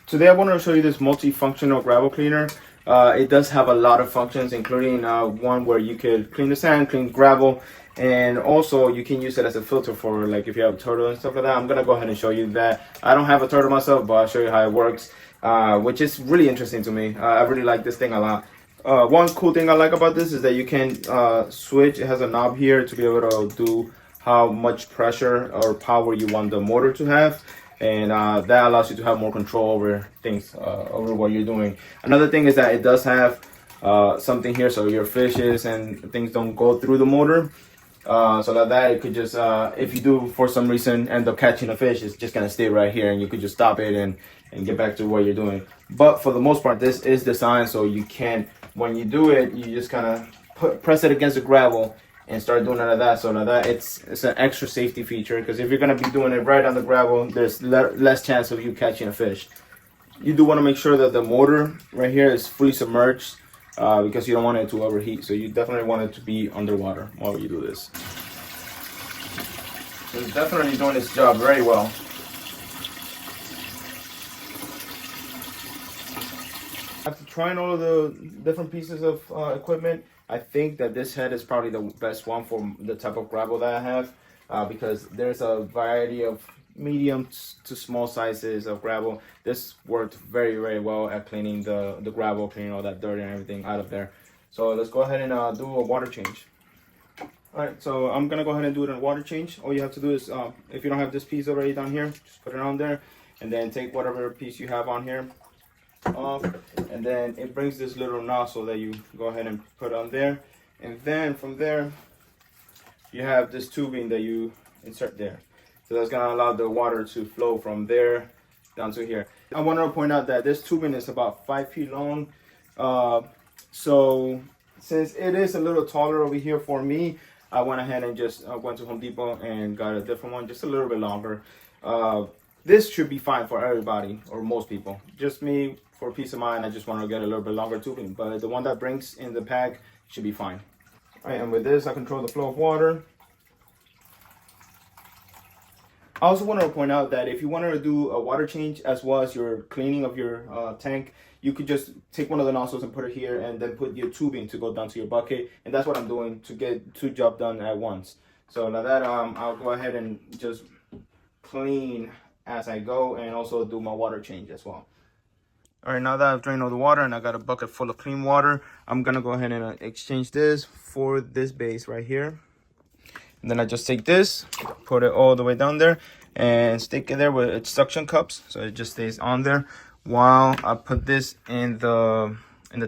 Today I want to show you this multifunctional gravel cleaner. It does have a lot of functions, including one where you could clean the sand, clean gravel, and also you can use it as a filter for like if you have a turtle and stuff like that. I'm gonna go ahead and show you that. I don't have a turtle myself, but I'll show you how it works, which is really interesting to me. I really like this thing a lot. One cool thing I like about this is that you can switch. It has a knob here to be able to do how much pressure or power you want the motor to have, and that allows you to have more control over things, over what you're doing. Another thing is that it does have something here so your fishes and things don't go through the motor, so that it could just if you do for some reason end up catching a fish, it's just gonna stay right here and you could just stop it and get back to what you're doing. But for the most part, this is designed so you can, when you do it, you just kind of press it against the gravel and start doing none of that. So now that it's an extra safety feature, because if you're gonna be doing it right on the gravel, there's less chance of you catching a fish. You do want to make sure that the motor right here is fully submerged, because you don't want it to overheat. So you definitely want it to be underwater while you do this. So it's definitely doing its job very well. After trying all of the different pieces of equipment, I think that this head is probably the best one for the type of gravel that I have, because there's a variety of medium to small sizes of gravel. This worked very, very well at cleaning the gravel, cleaning all that dirt and everything out of there. So let's go ahead and do a water change. All right, so I'm gonna go ahead and do it in a water change. All you have to do is, if you don't have this piece already down here, just put it on there, and then take whatever piece you have on here off, and then it brings this little nozzle that you go ahead and put on there, and then from there you have this tubing that you insert there. So that's gonna allow the water to flow from there down to here. I want to point out that this tubing is about 5 feet long. So since it is a little taller over here for me, I went ahead and just went to Home Depot and got a different one, just a little bit longer. This should be fine for everybody or most people. Just me, for peace of mind, I just want to get a little bit longer tubing, but the one that brings in the pack should be fine. All right, and with this, I control the flow of water. I also want to point out that if you wanted to do a water change as well as your cleaning of your tank, you could just take one of the nozzles and put it here and then put your tubing to go down to your bucket. And that's what I'm doing to get 2 jobs done at once. So now that I'll go ahead and just clean as I go and also do my water change as well. All right, now that I've drained all the water and I got a bucket full of clean water, I'm gonna go ahead and exchange this for this base right here. And then I just take this, put it all the way down there, and stick it there with its suction cups, so it just stays on there while I put this in the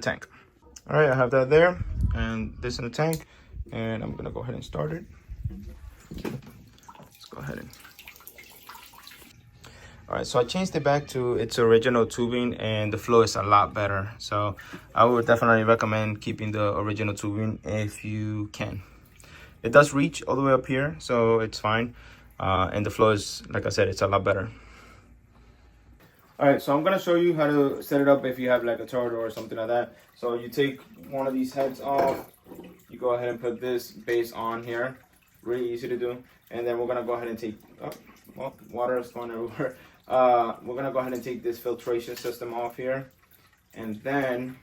tank. All right, I have that there and this in the tank, and I'm gonna go ahead and start it. Let's go ahead and. All right, so I changed it back to its original tubing and the flow is a lot better. So I would definitely recommend keeping the original tubing if you can. It does reach all the way up here, so it's fine. And the flow is, like I said, it's a lot better. All right, so I'm gonna show you how to set it up if you have like a turtle or something like that. So you take one of these heads off, you go ahead and put this base on here. Really easy to do. And then we're gonna go ahead and take, well, water is going everywhere. We're gonna go ahead and take this filtration system off here, and then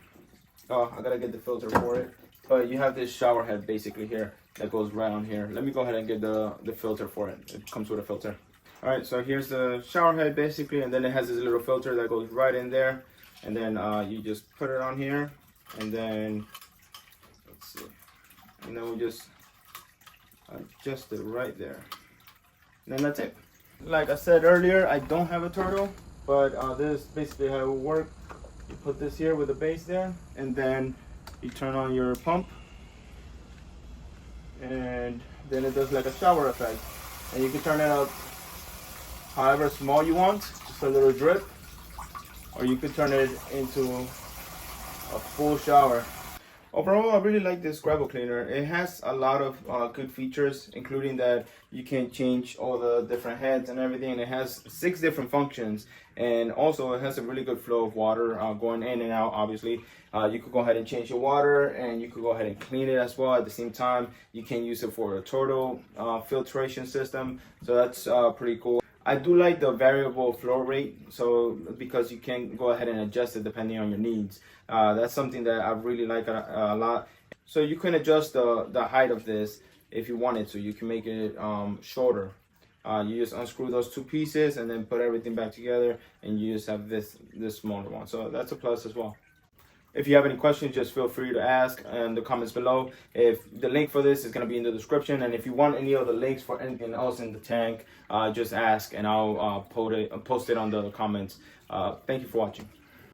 I gotta get the filter for it, but you have this shower head basically here that goes right on here. Let me go ahead and get the filter for it. It comes with a filter. All right, so here's the shower head basically, and then it has this little filter that goes right in there, and then you just put it on here, and then let's see, and then we just adjust it right there, and then that's it. Like I said earlier, I don't have a turtle, but this is basically how it will work. You put this here with the base there, and then you turn on your pump, and then it does like a shower effect. And you can turn it up however small you want, just a little drip, or you could turn it into a full shower. Overall, I really like this gravel cleaner. It has a lot of good features, including that you can change all the different heads and everything. It has 6 different functions, and also it has a really good flow of water going in and out. Obviously, you could go ahead and change your water, and you could go ahead and clean it as well at the same time. You can use it for a turtle filtration system, so that's pretty cool. I do like the variable flow rate, so because you can go ahead and adjust it depending on your needs. That's something that I really like a lot. So you can adjust the height of this if you wanted to. You can make it shorter. You just unscrew those two pieces and then put everything back together, and you just have this smaller one. So that's a plus as well. If you have any questions, just feel free to ask in the comments below. If the link for this is going to be in the description, and if you want any other links for anything else in the tank, just ask and I'll post it on the comments. Thank you for watching.